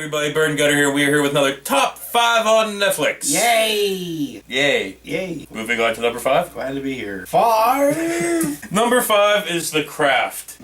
everybody, Burn Gutter here. We are here with another Top 5 on Netflix. Yay! Yay. Yay. Moving on to number 5. Glad to be here. 5! Number 5 is The Craft.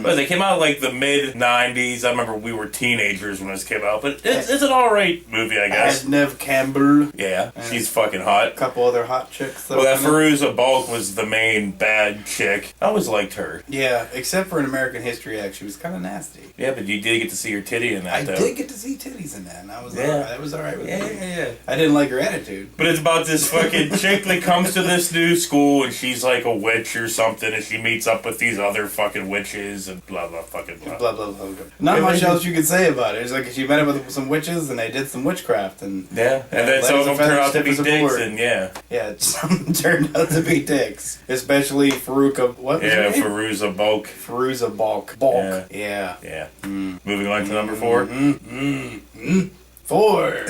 But they came out like the mid-90s. I remember we were teenagers when this came out, but it's an alright movie, I guess. Nev Campbell. Yeah, she's fucking hot. A couple other hot chicks. Well, that Fairuza Balk was the main bad chick. I always liked her. Yeah, except for an American History X, she was kind of nasty. Yeah, but you did get to see her titty in that, though. I did get to see titties in that, and I was alright. That was alright with me. Yeah. I didn't like her attitude. But it's about this fucking chick that comes to this new school, and she's like a witch or something, and she meets up with these other fucking witches, and blah, blah, fucking blah. Blah, blah, blah. Not much else you could say about it. It's like she met up with some witches, and they did some witchcraft, and... Yeah, and then some of them turned out to be dicks, and yeah, some turned out to be dicks. Especially Faruka... What was her name? Fairuza Balk. Fairuza Balk. Yeah. Moving on to number 4. 4.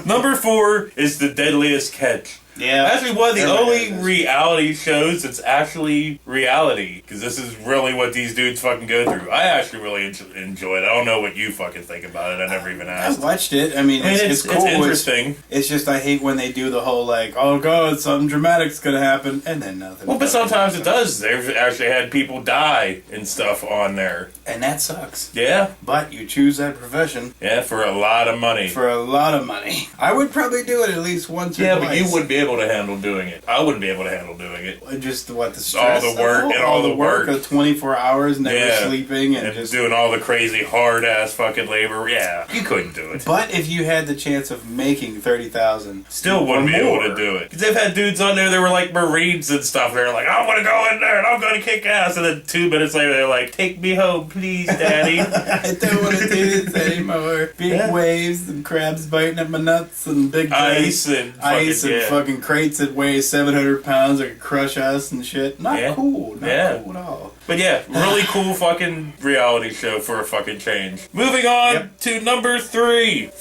Number 4 is The Deadliest Catch. Yeah. Actually, one of the only reality shows that's actually reality. Because this is really what these dudes fucking go through. I actually really enjoy it. I don't know what you fucking think about it. I never even asked. I watched it. I mean, it's cool. It's interesting. It's just I hate when they do the whole like, oh god, something dramatic's gonna happen, and then nothing. Well, but sometimes it does. They've actually had people die and stuff on there. And that sucks. Yeah. But you choose that profession. Yeah, for a lot of money. For a lot of money. I would probably do it at least once or twice. Yeah, but you wouldn't be able to handle doing it. I wouldn't be able to handle doing it. Just what, the stress? All the work and all the work. Of 24 hours, never sleeping, and just doing all the crazy hard-ass fucking labor. Yeah, you couldn't do it. But if you had the chance of making $30,000... Still wouldn't be able to do it. Because they've had dudes on there that were like Marines and stuff. They're like, I'm going to go in there and I'm going to kick ass. And then 2 minutes later, they're like, take me home, please, Daddy. I don't want to do this anymore. Big waves and crabs biting at my nuts and big ice and fucking crates that weigh 700 pounds that could crush us and shit. Not cool. Not cool at all. But yeah, really cool fucking reality show for a fucking change. Moving on to number 3.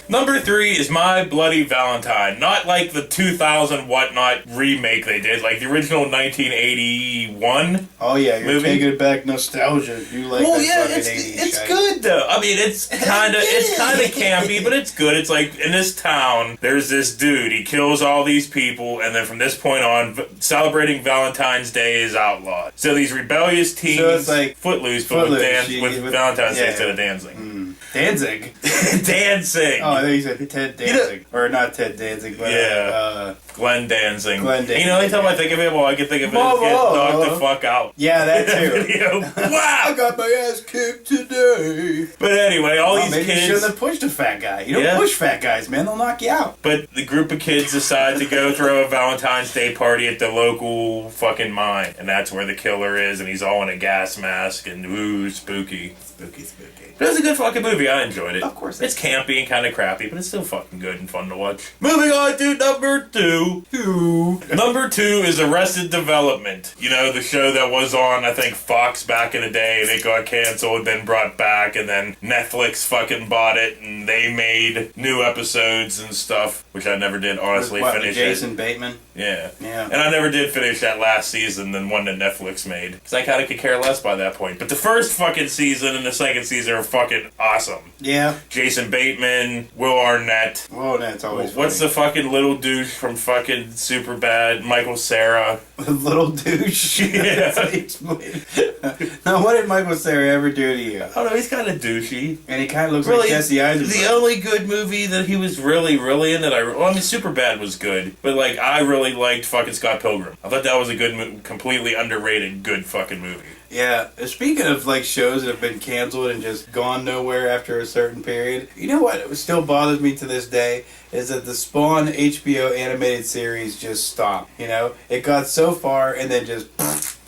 Number 3 is My Bloody Valentine. Not like the 2000 whatnot remake they did, like the original 1981. Oh yeah, you're movie. Taking it back nostalgia. You like that fucking 80s it's shit. good though. I mean, it's kind of campy, but it's good. It's like in this town, there's this dude. He kills all these people, and then from this point on, celebrating Valentine's Day is outlawed. So these rebellious teens, so it's like Footloose, but with Valentine's Day instead of dancing. Danzig? Dancing! Oh, I think you said Ted Danzig. Or not Ted Danzig, but Glenn Danzig. Glenn Danzig. You know, anytime I think of it, all I can think of it is get knocked the fuck out. Yeah, that too. Wow! I got my ass kicked today. But anyway, all these maybe kids... you shouldn't have pushed a fat guy. You don't push fat guys, man. They'll knock you out. But the group of kids decide to go throw a Valentine's Day party at the local fucking mine. And that's where the killer is, and he's all in a gas mask, and ooh, spooky. Spooky. But it was a good fucking movie. I enjoyed it. Of course. It's campy and kind of crappy, but it's still fucking good and fun to watch. Moving on to number 2. Number 2 is Arrested Development. You know, the show that was on, I think, Fox back in the day, and it got canceled, then brought back, and then Netflix fucking bought it, and they made new episodes and stuff, which I never did honestly finish. Jason Bateman? Yeah. And I never did finish that last season, the one that Netflix made. Because I kind of could care less by that point. But the first fucking season and the second season are fucking awesome. Yeah. Jason Bateman, Will Arnett. Will Arnett's always What's the fucking little douche from fucking Superbad? Michael Cera. Little douche? Yeah. Now, what did Michael Cera ever do to you? I don't know, he's kind of douchey. And he kind of looks like Jesse Eisenberg. The only good movie that he was really in that I mean, Superbad was good. But, like, I really liked fucking Scott Pilgrim. I thought that was a good, completely underrated, good fucking movie. Yeah, speaking of like shows that have been canceled and just gone nowhere after a certain period, you know what still bothers me to this day is that the Spawn HBO animated series just stopped. You know, it got so far and then just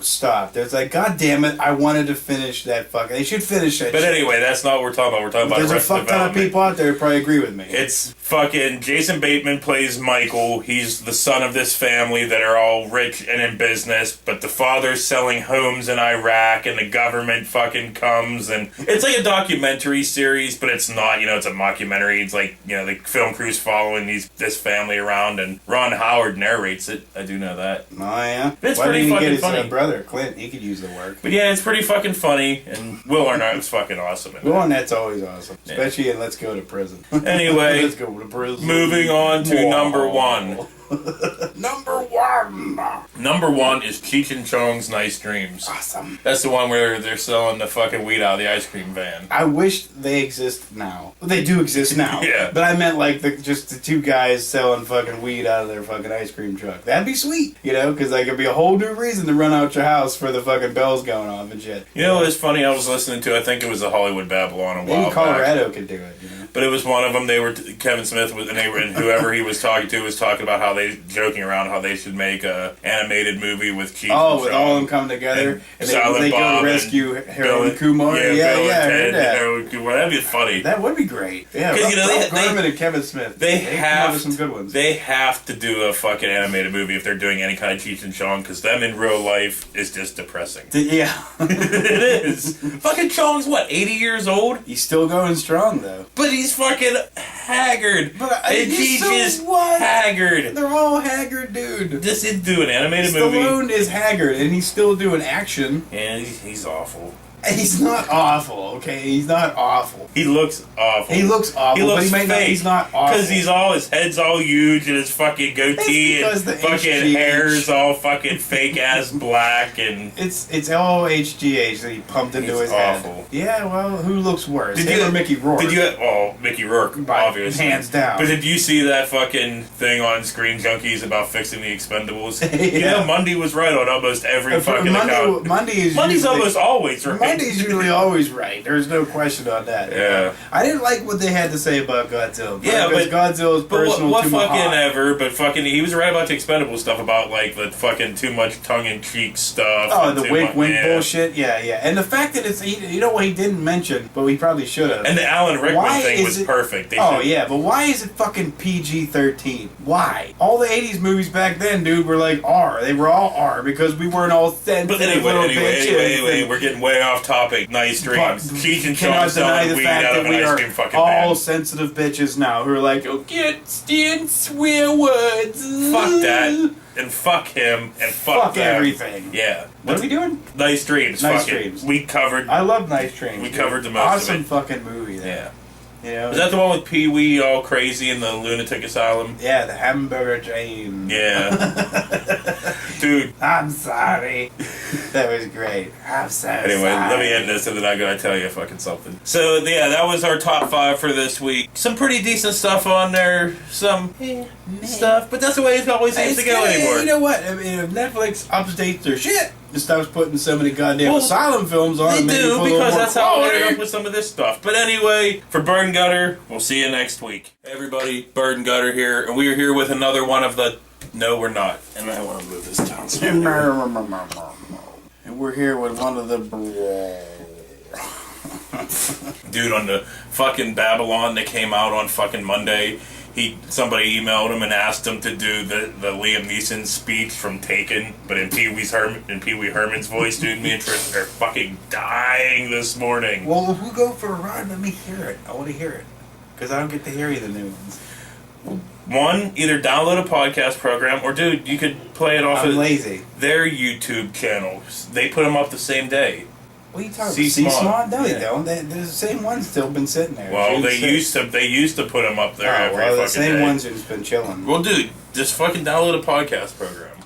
stopped. It's like, God damn it, I wanted to finish that fucking... They should finish that But shit. Anyway, that's not what we're talking about. We're talking about There's a fuck ton of people out there who probably agree with me. It's fucking... Jason Bateman plays Michael. He's the son of this family that are all rich and in business, but the father's selling homes in Iraq, and the government fucking comes, and... It's like a documentary series, but it's not. You know, it's a mockumentary. It's like, you know, the film crew's following this family around, and Ron Howard narrates it. I do know that. Oh, yeah? It's pretty fucking funny. Brother brother, Clint, he could use the work. But yeah, it's pretty fucking funny, and Will Arnett's fucking awesome. Will Arnett's always awesome, especially in Let's Go to Prison. Anyway, Let's go to prison. Moving on to number one. Number one. Number one is Cheech and Chong's Nice Dreams. Awesome. That's the one where they're selling the fucking weed out of the ice cream van. I wish they exist now. Well, they do exist now. Yeah. But I meant like just the two guys selling fucking weed out of their fucking ice cream truck. That'd be sweet, you know, because like it'd be a whole new reason to run out your house for the fucking bells going off and shit. You know what was funny? I was listening to, I think it was the Hollywood Babylon a while Maybe Colorado back. could do it, you know. But it was one of them. They were Kevin Smith was, and whoever he was talking to was talking about how they joking around how they should make a animated movie with Cheech. Oh, with all of them coming together and they go to rescue Harold and Kumar. Yeah, I heard that. Harold and Kumar. That'd be funny. That would be great. Yeah, because Ralph Garman and Kevin Smith. They have some good ones. They have to do a fucking animated movie if they're doing any kind of Cheech and Chong, because them in real life is just depressing. Yeah, it is. Fucking Chong's what, 80 years old? He's still going strong though. But he's fucking haggard. But and Cheech is haggard. They're all haggard, dude. Just do an animated movie. Stallone is haggard, and he's still doing action. And he's awful. He's not awful, okay? He's not awful. He looks awful. He looks awful, but he he's not awful. Because his head's all huge and his fucking goatee and fucking hair's all fucking fake ass black and... It's all HGH that he pumped into his awful. head. Yeah, well, who looks worse? Him or Mickey Rourke? Mickey Rourke, obviously. Hands down. But did you see that fucking thing on Screen Junkies about fixing the Expendables? Yeah. You know, Mundy was right on almost every fucking account. Mundy's almost always right. Mundy's usually always right. There's no question on that. Yeah. I didn't like what they had to say about Godzilla. Yeah, but Godzilla's personal what to my fucking heart. ever, but fucking he was right about the Expendable stuff about like the fucking too much tongue-in-cheek stuff. Oh, the wink bullshit. Yeah. And the fact that you know what he didn't mention, but we probably should have. And the Alan Rickman thing was perfect. Yeah, but why is it fucking PG-13? Why? All the 80s movies back then, dude, were like R. They were all R because we weren't all sensitive. But anyway, we're getting way off topic. Nice Dreams. Cheech and Chong selling weed out of an ice cream fucking all van. sensitive bitches now who are like, oh, can't stand swear words. Fuck that. And fuck him. And fuck them. Everything. Yeah. What are we doing? Nice Dreams. Nice Dreams. We covered. I love Nice Dreams. We covered the most of it. Awesome fucking movie. Yeah. You know, is that the one with Pee Wee all crazy in the lunatic asylum? Yeah, the hamburger dream. Yeah. Dude. I'm sorry. That was great. I'm so Anyway, sorry. let me end this and then I'm going to tell you fucking something. So, yeah, that was our top 5 for this week. Some pretty decent stuff on there. Some stuff. But that's the way it always seems to go anymore. You know what? I mean, if Netflix updates their shit and stops putting so many goddamn asylum films on, they do, because that's how they end up with some of this stuff. But anyway, for Bird and Gutter, we'll see you next week. Hey everybody, Bird and Gutter here, and we are here with another one of the... No, we're not. And I want to move this down. And we're here with one of the... Dude, on the fucking Babylon that came out on fucking Monday... Somebody emailed him and asked him to do the Liam Neeson speech from Taken, but in Pee Wee Herman's voice, dude. Me and Tristan are fucking dying this morning. Well, if we go for a ride, let me hear it. I want to hear it. Because I don't get to hear the new ones. One, either download a podcast program, or dude, you could play it off of their YouTube channels. They put them up the same day. What are you talking about? C-Smart? No, they don't. They're the same ones still been sitting there. Well, they used to put them up there every fucking day. The same ones have just been chilling. Well, dude, just fucking download a podcast program.